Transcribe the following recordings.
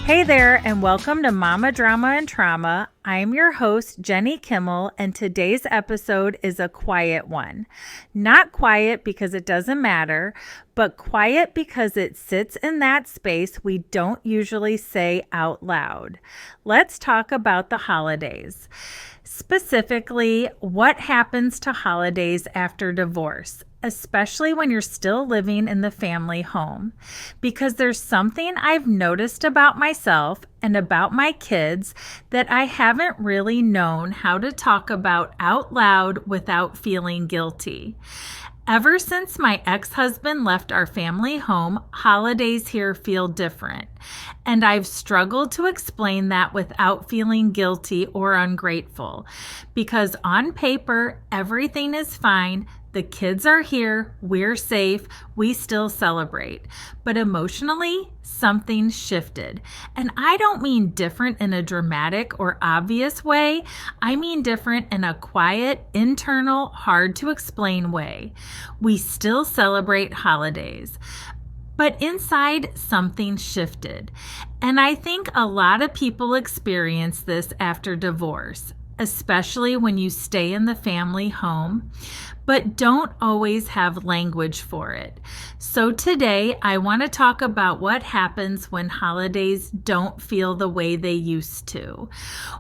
Hey there, and welcome to Momma Drama and Trauma. I'm your host, Jenny Kimmel, and today's episode is a quiet one. Not quiet because it doesn't matter, but quiet because it sits in that space we don't usually say out loud. Let's talk about the holidays. Specifically, what happens to holidays after divorce, especially when you're still living in the family home. Because there's something I've noticed about myself and about my kids that I haven't really known how to talk about out loud without feeling guilty. Ever since my ex-husband left our family home, holidays here feel different. And I've struggled to explain that without feeling guilty or ungrateful. Because on paper, everything is fine. The kids are here, we're safe, we still celebrate. But emotionally, something shifted. And I don't mean different in a dramatic or obvious way. I mean different in a quiet, internal, hard to explain way. We still celebrate holidays. But inside, something shifted. And I think a lot of people experience this after divorce, especially when you stay in the family home, but don't always have language for it. So today, I want to talk about what happens when holidays don't feel the way they used to.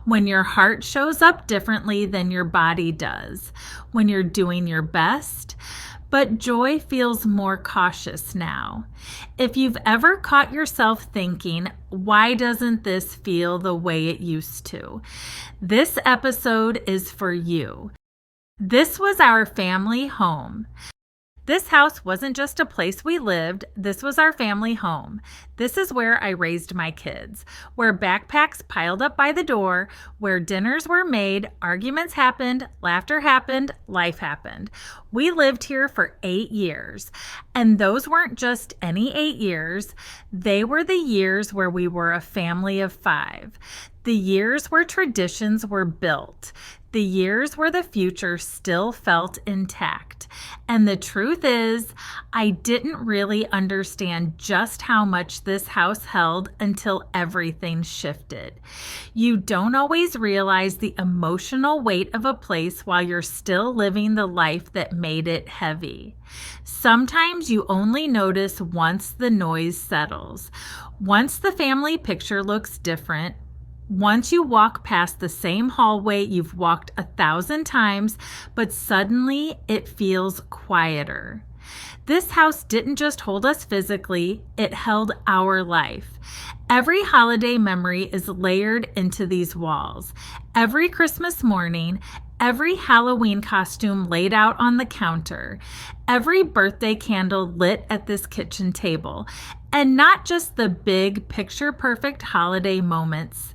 When your heart shows up differently than your body does. When you're doing your best, but joy feels more cautious now. If you've ever caught yourself thinking, why doesn't this feel the way it used to? This episode is for you. This was our family home. This house wasn't just a place we lived, this was our family home. This is where I raised my kids, where backpacks piled up by the door, where dinners were made, arguments happened, laughter happened, life happened. We lived here for 8 years, and those weren't just any 8 years. They were the years where we were a family of 5. The years where traditions were built. The years where the future still felt intact. And the truth is, I didn't really understand just how much this house held until everything shifted. You don't always realize the emotional weight of a place while you're still living the life that made it heavy. Sometimes you only notice once the noise settles. Once the family picture looks different. Once you walk past the same hallway you've walked 1,000 times, but suddenly it feels quieter. This house didn't just hold us physically, it held our life. Every holiday memory is layered into these walls. Every Christmas morning, every Halloween costume laid out on the counter, every birthday candle lit at this kitchen table, and not just the big picture-perfect holiday moments,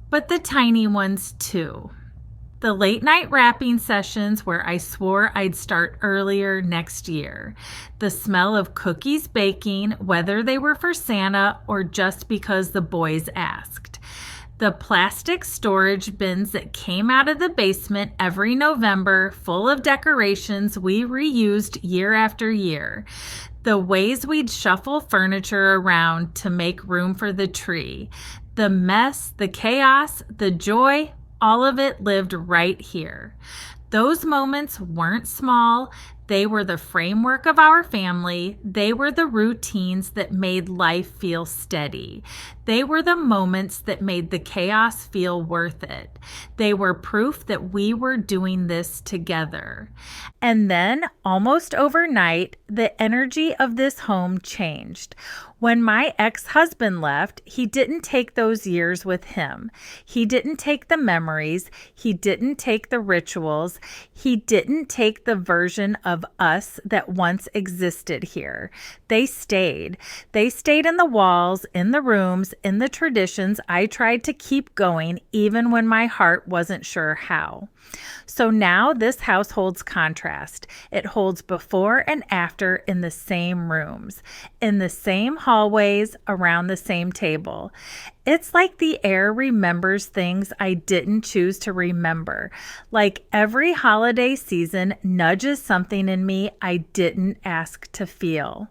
but the tiny ones too. The late night wrapping sessions where I swore I'd start earlier next year. The smell of cookies baking, whether they were for Santa or just because the boys asked. The plastic storage bins that came out of the basement every November, full of decorations we reused year after year. The ways we'd shuffle furniture around to make room for the tree. The mess, the chaos, the joy, all of it lived right here. Those moments weren't small. They were the framework of our family. They were the routines that made life feel steady. They were the moments that made the chaos feel worth it. They were proof that we were doing this together. And then, almost overnight, the energy of this home changed. When my ex-husband left, he didn't take those years with him. He didn't take the memories. He didn't take the rituals. He didn't take the version of us that once existed here. They stayed. They stayed in the walls, in the rooms, in the traditions I tried to keep going even when my heart wasn't sure how. So now this house holds contrast. It holds before and after in the same rooms, in the same hallways, around the same table. It's like the air remembers things I didn't choose to remember. Like every holiday season nudges something in me I didn't ask to feel.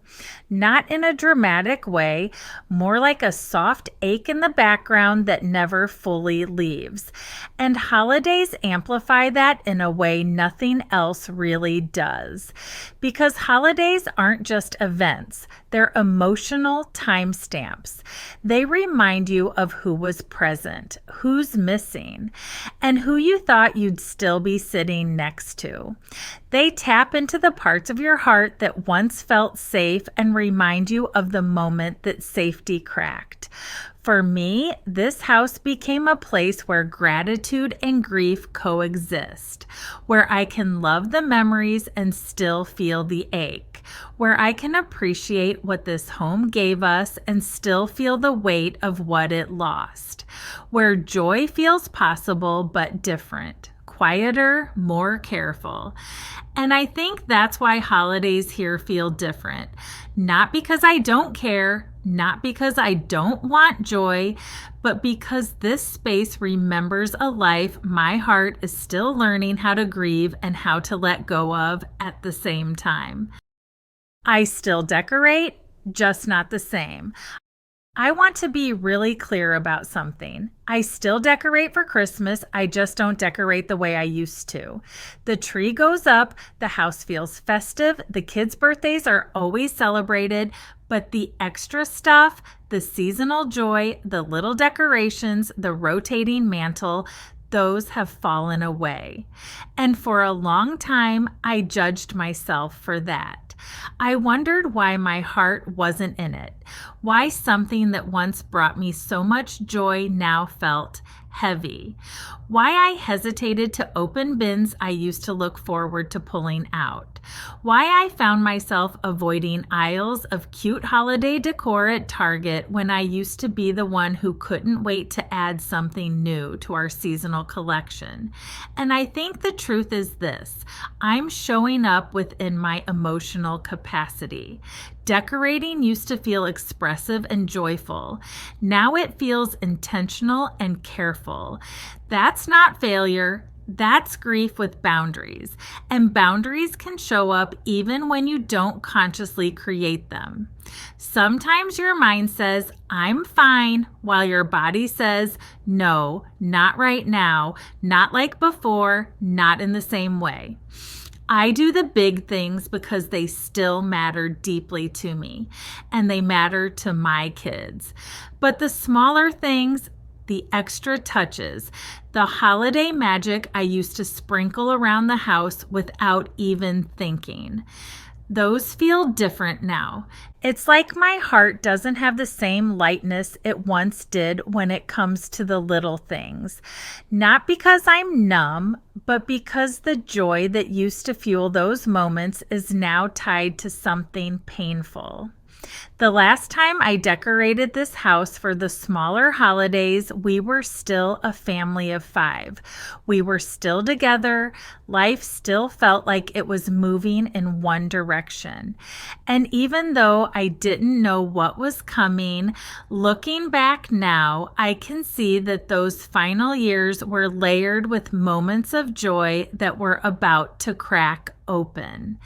Not in a dramatic way, more like a soft ache in the background that never fully leaves. And holidays amplify that in a way nothing else really does. Because holidays aren't just events, they're emotional timestamps. They remind you of who was present, who's missing, and who you thought you'd still be sitting next to. They tap into the parts of your heart that once felt safe and remind you of the moment that safety cracked. For me, this house became a place where gratitude and grief coexist, where I can love the memories and still feel the ache, where I can appreciate what this home gave us and still feel the weight of what it lost, where joy feels possible but different, quieter, more careful. And I think that's why holidays here feel different. Not because I don't care, not because I don't want joy, but because this space remembers a life my heart is still learning how to grieve and how to let go of at the same time. I still decorate, just not the same. I want to be really clear about something. I still decorate for Christmas, I just don't decorate the way I used to. The tree goes up, the house feels festive, the kids' birthdays are always celebrated, but the extra stuff, the seasonal joy, the little decorations, the rotating mantle, those have fallen away. And for a long time, I judged myself for that. I wondered why my heart wasn't in it, why something that once brought me so much joy now felt heavy, why I hesitated to open bins I used to look forward to pulling out, why I found myself avoiding aisles of cute holiday decor at Target when I used to be the one who couldn't wait to add something new to our seasonal collection. And I think the truth is this: I'm showing up within my emotional capacity. Decorating used to feel expressive and joyful. Now it feels intentional and careful. That's not failure. That's grief with boundaries. And boundaries can show up even when you don't consciously create them. Sometimes your mind says, I'm fine, while your body says, no, not right now, not like before, not in the same way. I do the big things because they still matter deeply to me, and they matter to my kids. But the smaller things, the extra touches, the holiday magic I used to sprinkle around the house without even thinking, those feel different now. It's like my heart doesn't have the same lightness it once did when it comes to the little things. Not because I'm numb, but because the joy that used to fuel those moments is now tied to something painful. The last time I decorated this house for the smaller holidays, we were still a family of 5. We were still together. Life still felt like it was moving in one direction. And even though I didn't know what was coming, looking back now, I can see that those final years were layered with moments of joy that were about to crack open.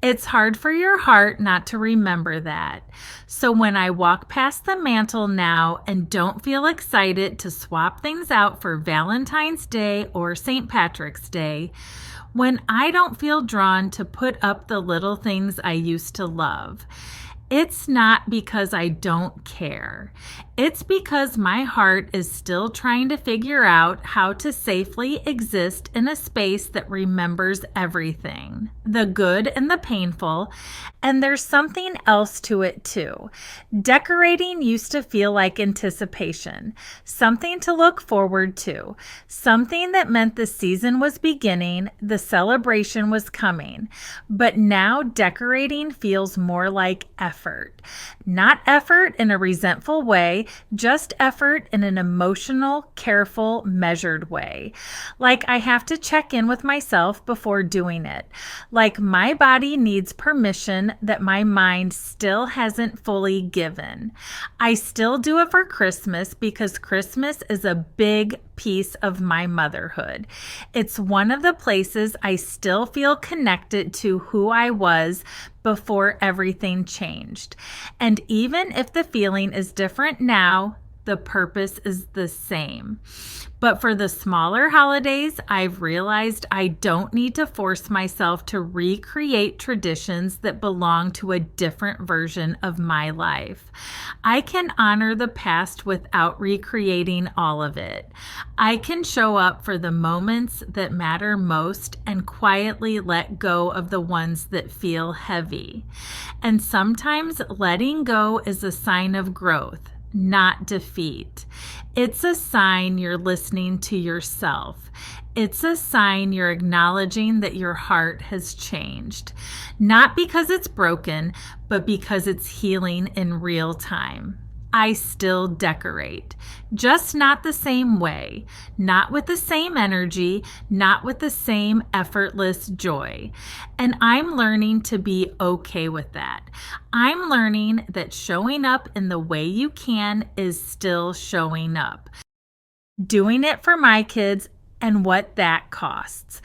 It's hard for your heart not to remember that. So when I walk past the mantle now and don't feel excited to swap things out for Valentine's Day or St. Patrick's Day, when I don't feel drawn to put up the little things I used to love, it's not because I don't care. It's because my heart is still trying to figure out how to safely exist in a space that remembers everything, the good and the painful, and there's something else to it too. Decorating used to feel like anticipation, something to look forward to, something that meant the season was beginning, the celebration was coming. But now decorating feels more like effort. effort. Not effort in a resentful way, just effort in an emotional, careful, measured way. Like I have to check in with myself before doing it. Like my body needs permission that my mind still hasn't fully given. I still do it for Christmas because Christmas is a big piece of my motherhood. It's one of the places I still feel connected to who I was before everything changed. And even if the feeling is different now, the purpose is the same. But for the smaller holidays, I've realized I don't need to force myself to recreate traditions that belong to a different version of my life. I can honor the past without recreating all of it. I can show up for the moments that matter most and quietly let go of the ones that feel heavy. And sometimes letting go is a sign of growth, not defeat. It's a sign you're listening to yourself. It's a sign you're acknowledging that your heart has changed. Not because it's broken, but because it's healing in real time. I still decorate, just not the same way, not with the same energy, not with the same effortless joy. And I'm learning to be okay with that. I'm learning that showing up in the way you can is still showing up. Doing it for my kids and what that costs.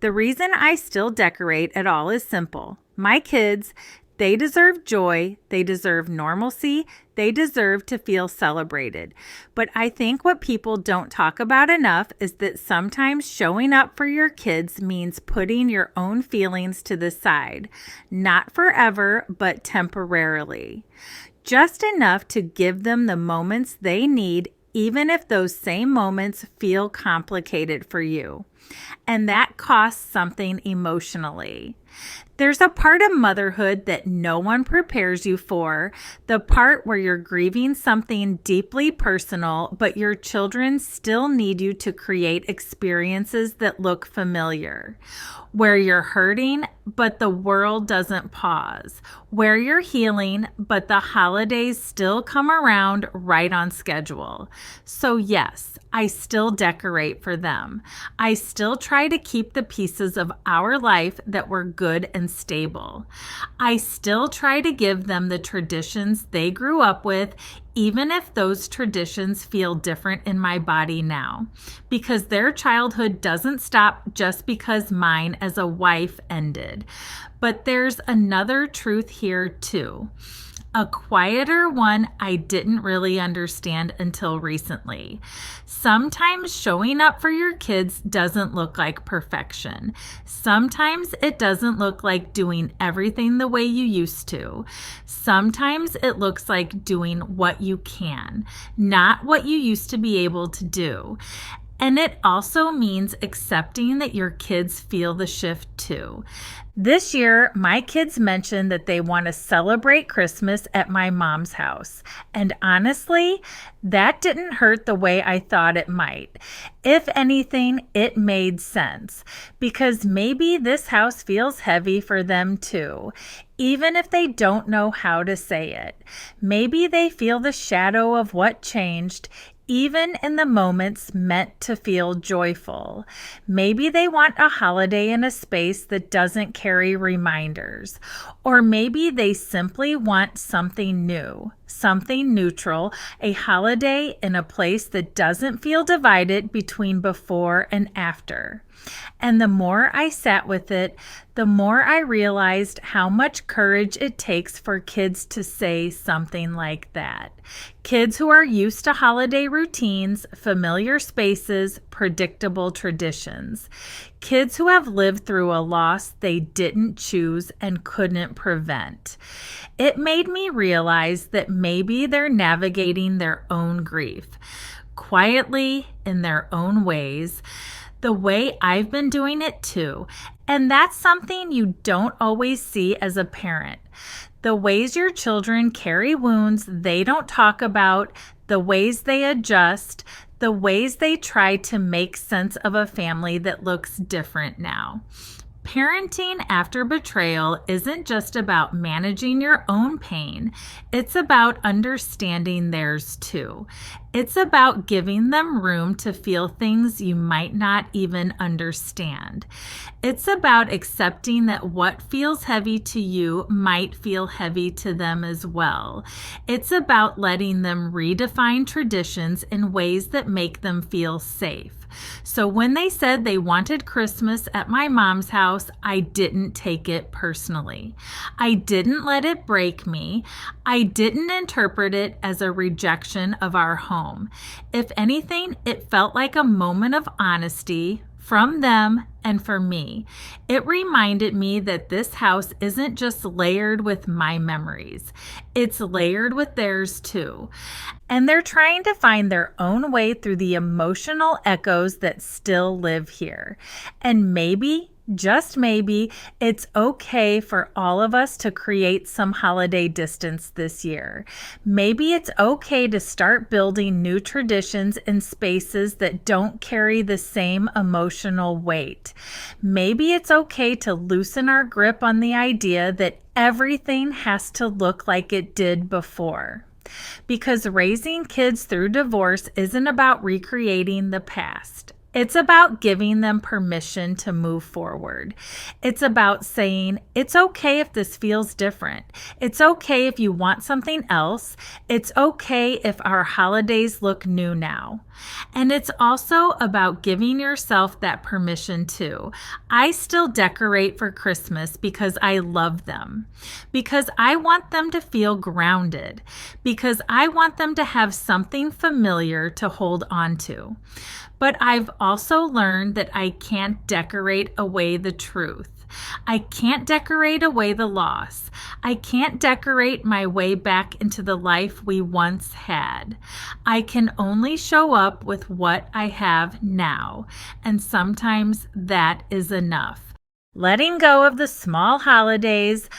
The reason I still decorate at all is simple. My kids, they deserve joy, they deserve normalcy, they deserve to feel celebrated. But I think what people don't talk about enough is that sometimes showing up for your kids means putting your own feelings to the side. Not forever, but temporarily. Just enough to give them the moments they need, even if those same moments feel complicated for you. And that costs something emotionally. There's a part of motherhood that no one prepares you for, the part where you're grieving something deeply personal, but your children still need you to create experiences that look familiar. Where you're hurting, but the world doesn't pause. Where you're healing, but the holidays still come around right on schedule. So yes, I still decorate for them. I still try to keep the pieces of our life that were good and stable. I still try to give them the traditions they grew up with, even if those traditions feel different in my body now, because their childhood doesn't stop just because mine as a wife ended. But there's another truth here too. A quieter one I didn't really understand until recently. Sometimes showing up for your kids doesn't look like perfection. Sometimes it doesn't look like doing everything the way you used to. Sometimes it looks like doing what you can, not what you used to be able to do. And it also means accepting that your kids feel the shift too. This year, my kids mentioned that they want to celebrate Christmas at my mom's house. And honestly, that didn't hurt the way I thought it might. If anything, it made sense because maybe this house feels heavy for them too, even if they don't know how to say it. Maybe they feel the shadow of what changed, even in the moments meant to feel joyful. Maybe they want a holiday in a space that doesn't carry reminders. Or maybe they simply want something new, something neutral, a holiday in a place that doesn't feel divided between before and after. And the more I sat with it, the more I realized how much courage it takes for kids to say something like that. Kids who are used to holiday routines, familiar spaces, predictable traditions. Kids who have lived through a loss they didn't choose and couldn't prevent. It made me realize that maybe they're navigating their own grief, quietly in their own ways, the way I've been doing it too. And that's something you don't always see as a parent. The ways your children carry wounds they don't talk about, the ways they adjust, the ways they try to make sense of a family that looks different now. Parenting after betrayal isn't just about managing your own pain, it's about understanding theirs too. It's about giving them room to feel things you might not even understand. It's about accepting that what feels heavy to you might feel heavy to them as well. It's about letting them redefine traditions in ways that make them feel safe. So when they said they wanted Christmas at my mom's house, I didn't take it personally. I didn't let it break me. I didn't interpret it as a rejection of our home. If anything, it felt like a moment of honesty from them and for me. It reminded me that this house isn't just layered with my memories. It's layered with theirs too. And they're trying to find their own way through the emotional echoes that still live here. And maybe, just maybe, it's okay for all of us to create some holiday distance this year. Maybe it's okay to start building new traditions in spaces that don't carry the same emotional weight. Maybe it's okay to loosen our grip on the idea that everything has to look like it did before. Because raising kids through divorce isn't about recreating the past. It's about giving them permission to move forward. It's about saying, it's okay if this feels different. It's okay if you want something else. It's okay if our holidays look new now. And it's also about giving yourself that permission too. I still decorate for Christmas because I love them, because I want them to feel grounded, because I want them to have something familiar to hold on to. But I've also learned that I can't decorate away the truth. I can't decorate away the loss. I can't decorate my way back into the life we once had. I can only show up with what I have now, and sometimes that is enough. Letting go of the small holidays.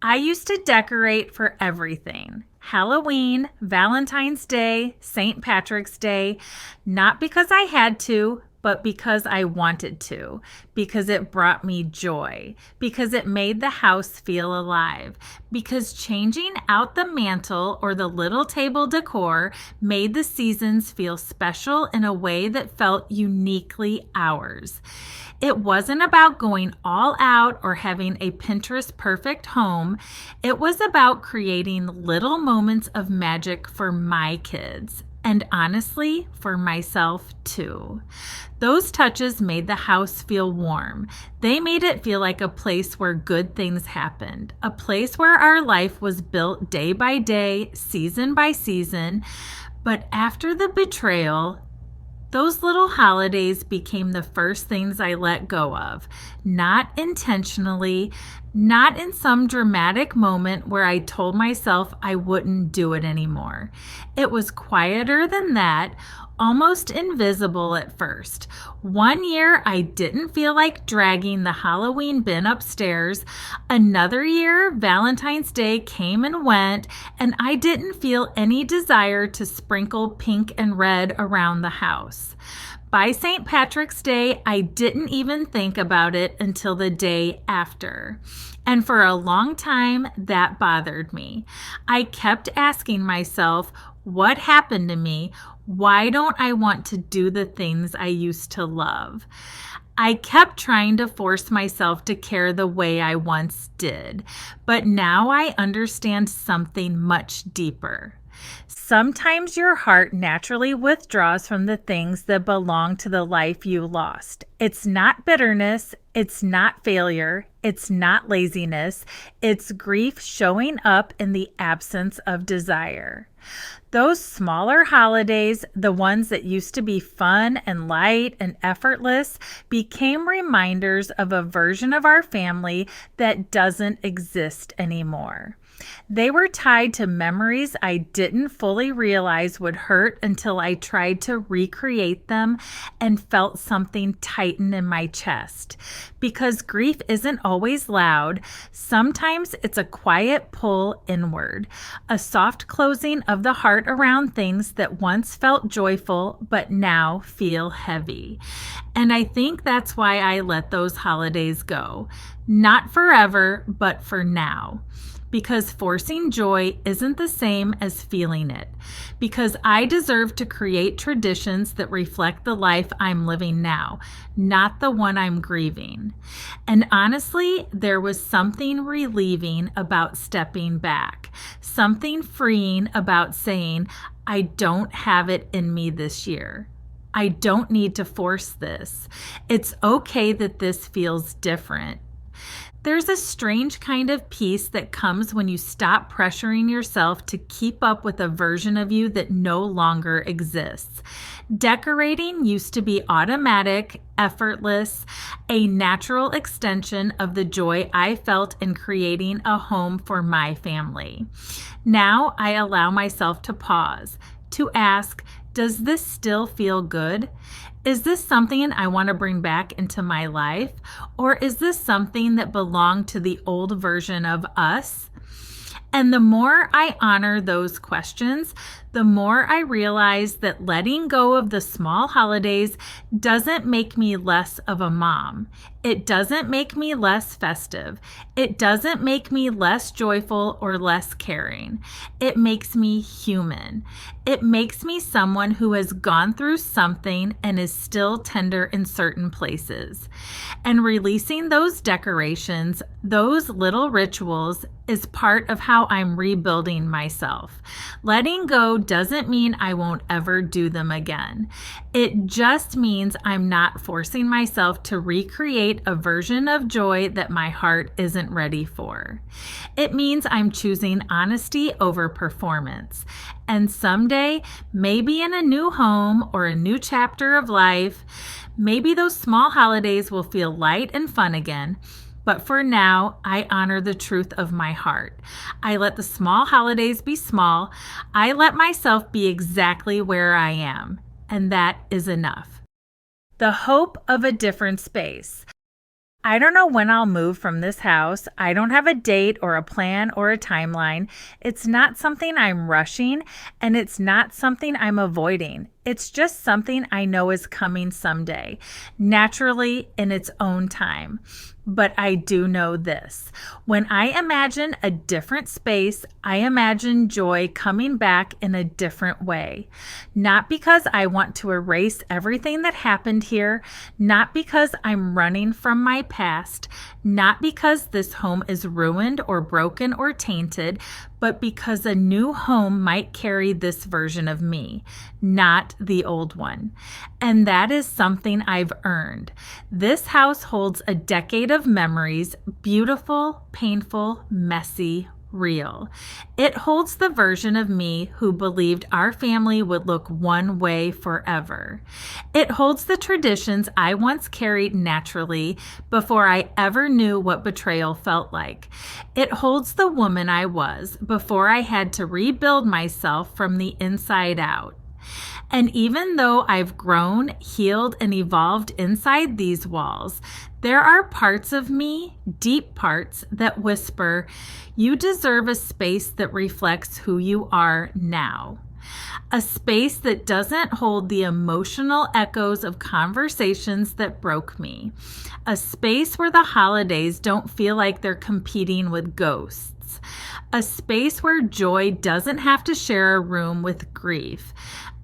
I used to decorate for everything. Halloween, Valentine's Day, St. Patrick's Day, not because I had to, but because I wanted to, because it brought me joy, because it made the house feel alive, because changing out the mantle or the little table decor made the seasons feel special in a way that felt uniquely ours. It wasn't about going all out or having a Pinterest perfect home. It was about creating little moments of magic for my kids. And honestly, for myself too. Those touches made the house feel warm. They made it feel like a place where good things happened, a place where our life was built day by day, season by season. But after the betrayal, those little holidays became the first things I let go of, not intentionally, not in some dramatic moment where I told myself I wouldn't do it anymore. It was quieter than that, almost invisible at first. One year, I didn't feel like dragging the Halloween bin upstairs. Another year, Valentine's Day came and went, and I didn't feel any desire to sprinkle pink and red around the house. By St. Patrick's Day, I didn't even think about it until the day after. And for a long time, that bothered me. I kept asking myself, what happened to me? Why don't I want to do the things I used to love? I kept trying to force myself to care the way I once did, but now I understand something much deeper. Sometimes your heart naturally withdraws from the things that belong to the life you lost. It's not bitterness, it's not failure, it's not laziness, it's grief showing up in the absence of desire. Those smaller holidays, the ones that used to be fun and light and effortless, became reminders of a version of our family that doesn't exist anymore. They were tied to memories I didn't fully realize would hurt until I tried to recreate them and felt something tighten in my chest. Because grief isn't always loud, sometimes it's a quiet pull inward, a soft closing of the heart around things that once felt joyful but now feel heavy. And I think that's why I let those holidays go. Not forever, but for now. Because forcing joy isn't the same as feeling it. Because I deserve to create traditions that reflect the life I'm living now, not the one I'm grieving. And honestly, there was something relieving about stepping back, something freeing about saying, I don't have it in me this year. I don't need to force this. It's okay that this feels different. There's a strange kind of peace that comes when you stop pressuring yourself to keep up with a version of you that no longer exists. Decorating used to be automatic, effortless, a natural extension of the joy I felt in creating a home for my family. Now I allow myself to pause, to ask, does this still feel good? Is this something I want to bring back into my life? Or is this something that belonged to the old version of us? And the more I honor those questions, the more I realize that letting go of the small holidays doesn't make me less of a mom. It doesn't make me less festive. It doesn't make me less joyful or less caring. It makes me human. It makes me someone who has gone through something and is still tender in certain places. And releasing those decorations, those little rituals, is part of how I'm rebuilding myself. Letting go doesn't mean I won't ever do them again. It just means I'm not forcing myself to recreate a version of joy that my heart isn't ready for. It means I'm choosing honesty over performance. And someday, maybe in a new home or a new chapter of life, maybe those small holidays will feel light and fun again. But for now, I honor the truth of my heart. I let the small holidays be small. I let myself be exactly where I am. And that is enough. The hope of a different space. I don't know when I'll move from this house. I don't have a date or a plan or a timeline. It's not something I'm rushing, and it's not something I'm avoiding. It's just something I know is coming someday, naturally in its own time. But I do know this. When I imagine a different space, I imagine joy coming back in a different way. Not because I want to erase everything that happened here, not because I'm running from my past, not because this home is ruined or broken or tainted, but because a new home might carry this version of me, not the old one. And that is something I've earned. This house holds a decade of memories, beautiful, painful, messy, real. It holds the version of me who believed our family would look one way forever. It holds the traditions I once carried naturally before I ever knew what betrayal felt like. It holds the woman I was before I had to rebuild myself from the inside out. And even though I've grown, healed, and evolved inside these walls, there are parts of me, deep parts, that whisper, you deserve a space that reflects who you are now. A space that doesn't hold the emotional echoes of conversations that broke me. A space where the holidays don't feel like they're competing with ghosts. A space where joy doesn't have to share a room with grief.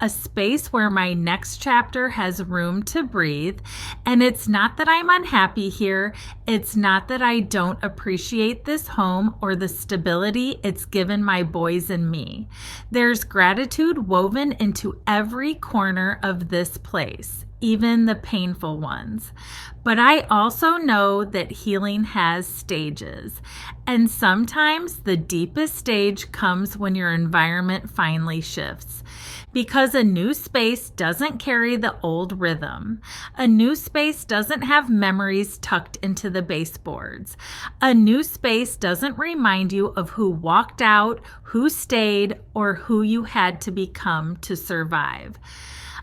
A space where my next chapter has room to breathe. And it's not that I'm unhappy here. It's not that I don't appreciate this home or the stability it's given my boys and me. There's gratitude woven into every corner of this place, even the painful ones. But I also know that healing has stages. And sometimes the deepest stage comes when your environment finally shifts. Because a new space doesn't carry the old rhythm. A new space doesn't have memories tucked into the baseboards. A new space doesn't remind you of who walked out, who stayed, or who you had to become to survive.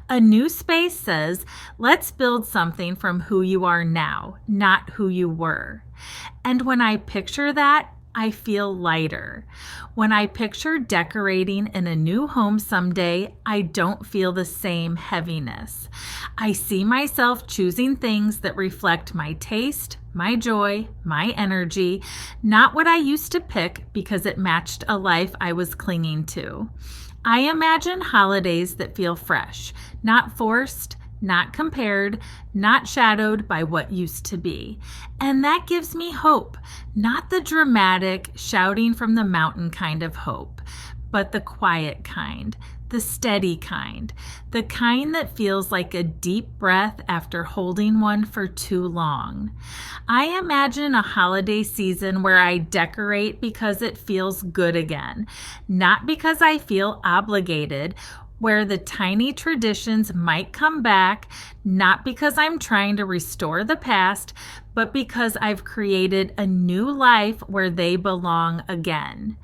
A new space says, let's build something from who you are now, not who you were. And when I picture that, I feel lighter. When I picture decorating in a new home someday, I don't feel the same heaviness. I see myself choosing things that reflect my taste, my joy, my energy, not what I used to pick because it matched a life I was clinging to. I imagine holidays that feel fresh, not forced, not compared, not shadowed by what used to be. And that gives me hope, not the dramatic, shouting from the mountain kind of hope, but the quiet kind, the steady kind, the kind that feels like a deep breath after holding one for too long. I imagine a holiday season where I decorate because it feels good again, not because I feel obligated, where the tiny traditions might come back, not because I'm trying to restore the past, but because I've created a new life where they belong again.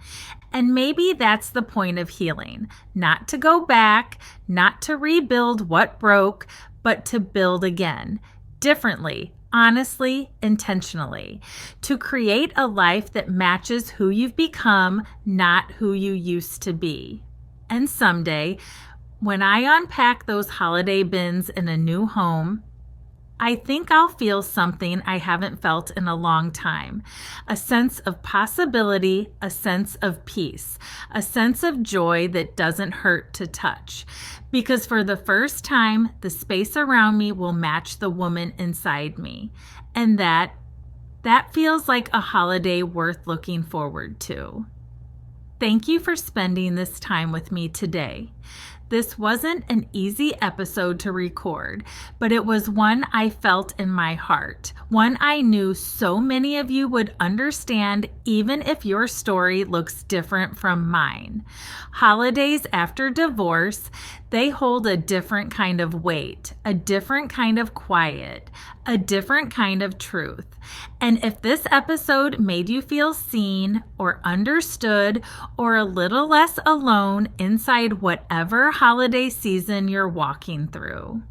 And maybe that's the point of healing, not to go back, not to rebuild what broke, but to build again, differently, honestly, intentionally, to create a life that matches who you've become, not who you used to be. And someday, when I unpack those holiday bins in a new home, I think I'll feel something I haven't felt in a long time. A sense of possibility, a sense of peace, a sense of joy that doesn't hurt to touch. Because for the first time, the space around me will match the woman inside me. And that feels like a holiday worth looking forward to. Thank you for spending this time with me today. This wasn't an easy episode to record, but it was one I felt in my heart, one I knew so many of you would understand even if your story looks different from mine. Holidays after divorce, they hold a different kind of weight, a different kind of quiet, a different kind of truth. And if this episode made you feel seen or understood or a little less alone inside whatever holiday season you're walking through,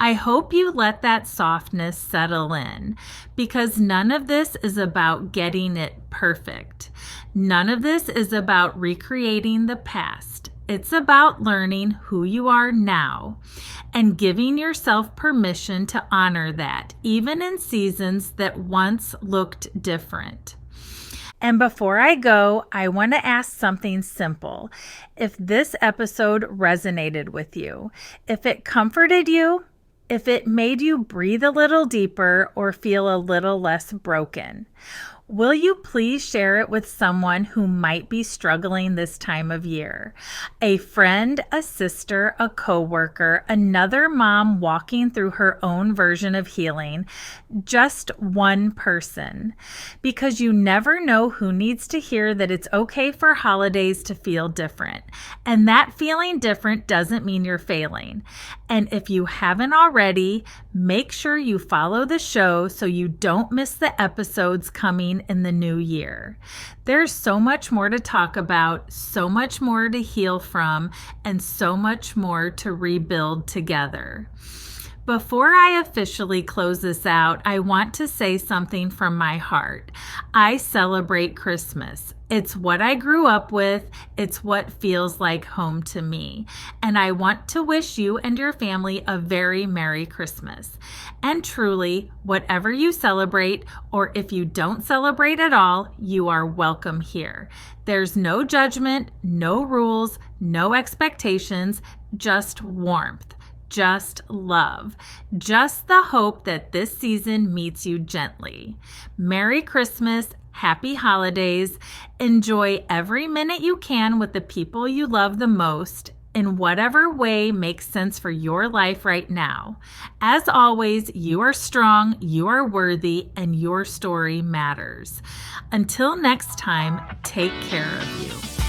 I hope you let that softness settle in, because none of this is about getting it perfect. None of this is about recreating the past. It's about learning who you are now and giving yourself permission to honor that, even in seasons that once looked different. And before I go, I want to ask something simple. If this episode resonated with you, if it comforted you, if it made you breathe a little deeper or feel a little less broken, will you please share it with someone who might be struggling this time of year? A friend, a sister, a coworker, another mom walking through her own version of healing, just one person. Because you never know who needs to hear that it's okay for holidays to feel different. And that feeling different doesn't mean you're failing. And if you haven't already, make sure you follow the show so you don't miss the episodes coming in the new year. There's so much more to talk about, so much more to heal from, and so much more to rebuild together. Before I officially close this out, I want to say something from my heart. I celebrate Christmas. It's what I grew up with. It's what feels like home to me. And I want to wish you and your family a very Merry Christmas. And truly, whatever you celebrate, or if you don't celebrate at all, you are welcome here. There's no judgment, no rules, no expectations, just warmth. Just love, just the hope that this season meets you gently. Merry Christmas, happy holidays. Enjoy every minute you can with the people you love the most in whatever way makes sense for your life right now. As always, you are strong, you are worthy, and your story matters. Until next time, take care of you.